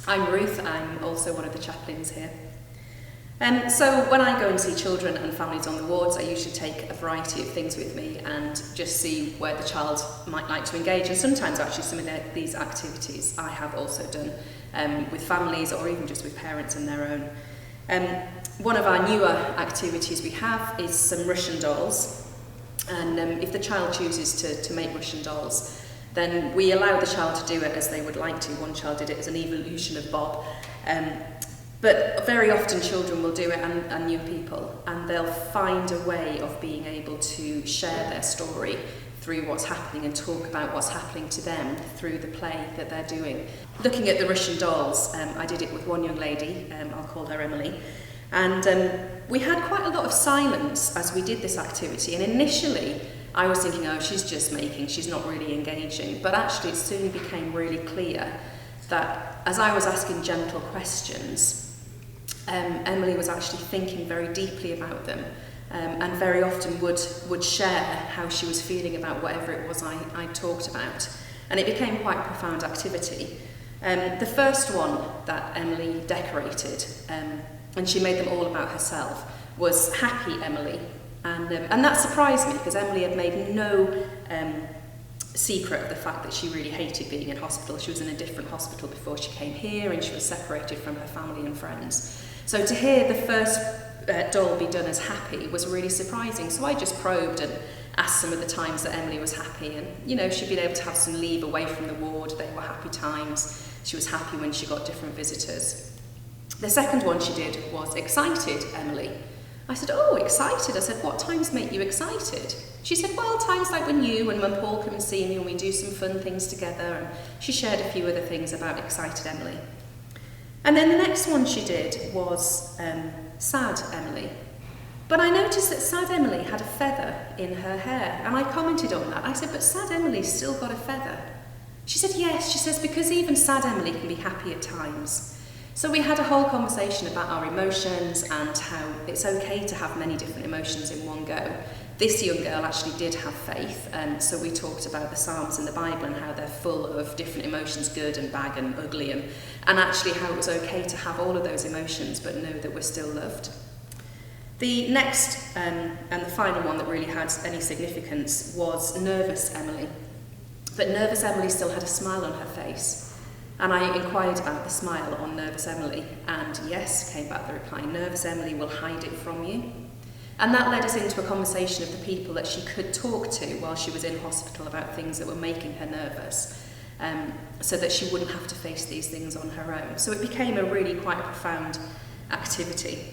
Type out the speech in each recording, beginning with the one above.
I'm Ruth, I'm also one of the chaplains here. So when I go and see children and families on the wards, I usually take a variety of things with me and just see where the child might like to engage, and sometimes actually some of these activities I have also done with families or even just with parents and their own. One of our newer activities we have is some Russian dolls, and if the child chooses to make Russian dolls, then we allow the child to do it as they would like to. One child did it as an evolution of Bob. But very often children will do it, and young people, and they'll find a way of being able to share their story through what's happening and talk about what's happening to them through the play that they're doing. Looking at the Russian dolls, I did it with one young lady, I'll call her Emily, and we had quite a lot of silence as we did this activity, and initially I was thinking, oh, she's not really engaging, but actually it soon became really clear that as I was asking gentle questions, Emily was actually thinking very deeply about them, and very often would share how she was feeling about whatever it was I talked about. And it became quite a profound activity. The first one that Emily decorated, and she made them all about herself, was Happy Emily. And that surprised me, because Emily had made no secret of the fact that she really hated being in hospital. She was in a different hospital before she came here, and she was separated from her family and friends. So to hear the first doll be done as Happy was really surprising. So I just probed and asked some of the times that Emily was happy, and she'd been able to have some leave away from the ward. They were happy times. She was happy when she got different visitors. The second one she did was Excited Emily. I said, oh, excited. I said, what times make you excited? She said, well, times like when you and when Paul come and see me and we do some fun things together. And she shared a few other things about Excited Emily. And then the next one she did was Sad Emily. But I noticed that Sad Emily had a feather in her hair, and I commented on that. I said, but Sad Emily's still got a feather. She said, yes. She says, because even Sad Emily can be happy at times. So we had a whole conversation about our emotions and how it's okay to have many different emotions in one go. This young girl actually did have faith, and so we talked about the Psalms and the Bible and how they're full of different emotions, good and bad and ugly, and actually how it was okay to have all of those emotions but know that we're still loved. The next and the final one that really had any significance was Nervous Emily. But Nervous Emily still had a smile on her face. And I inquired about the smile on Nervous Emily, and yes, came back the reply, Nervous Emily will hide it from you. And that led us into a conversation of the people that she could talk to while she was in hospital about things that were making her nervous, so that she wouldn't have to face these things on her own. So it became a really quite a profound activity.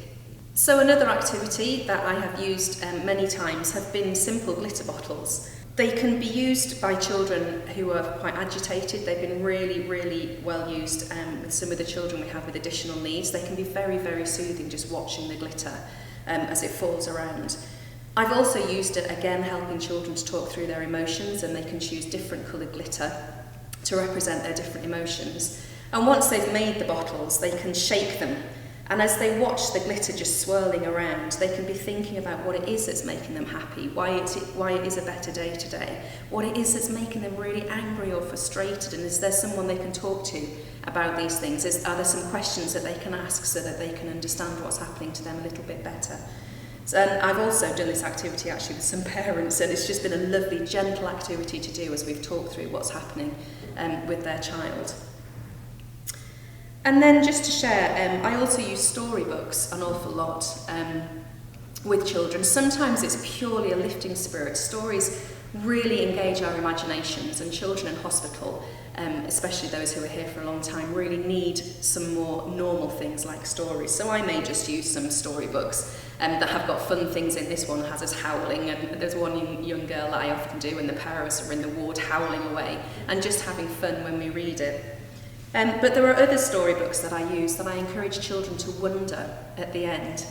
So another activity that I have used many times have been simple glitter bottles. They can be used by children who are quite agitated. They've been really, really well used with some of the children we have with additional needs. They can be very, very soothing just watching the glitter as it falls around. I've also used it, again, helping children to talk through their emotions, and they can choose different coloured glitter to represent their different emotions. And once they've made the bottles, they can shake them. And as they watch the glitter just swirling around, they can be thinking about what it is that's making them happy, why it is a better day today, what it is that's making them really angry or frustrated, and is there someone they can talk to about these things? Are there some questions that they can ask so that they can understand what's happening to them a little bit better? And I've also done this activity actually with some parents, and it's just been a lovely, gentle activity to do as we've talked through what's happening with their child. And then just to share, I also use storybooks an awful lot with children. Sometimes it's purely a lifting spirit. Stories really engage our imaginations, and children in hospital, especially those who are here for a long time, really need some more normal things like stories. So I may just use some storybooks that have got fun things in. This one has us howling, and there's one young girl that I often do, and the parents are in the ward howling away and just having fun when we read it. But there are other storybooks that I use that I encourage children to wonder at the end.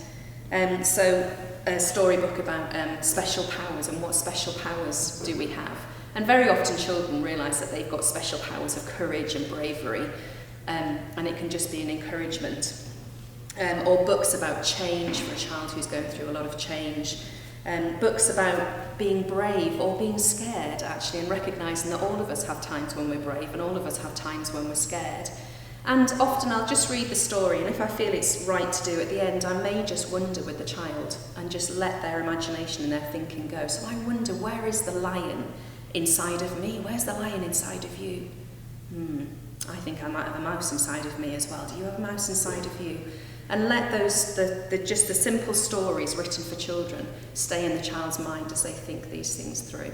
So a storybook about special powers and what special powers do we have. And very often children realise that they've got special powers of courage and bravery, and it can just be an encouragement. Or books about change for a child who's going through a lot of change. Books about being brave or being scared, actually, and recognising that all of us have times when we're brave and all of us have times when we're scared. And often I'll just read the story, and if I feel it's right to do at the end, I may just wonder with the child and just let their imagination and their thinking go. So I wonder, where is the lion inside of me? Where's the lion inside of you? I think I might have a mouse inside of me as well. Do you have a mouse inside of you? And let those, just the simple stories written for children stay in the child's mind as they think these things through.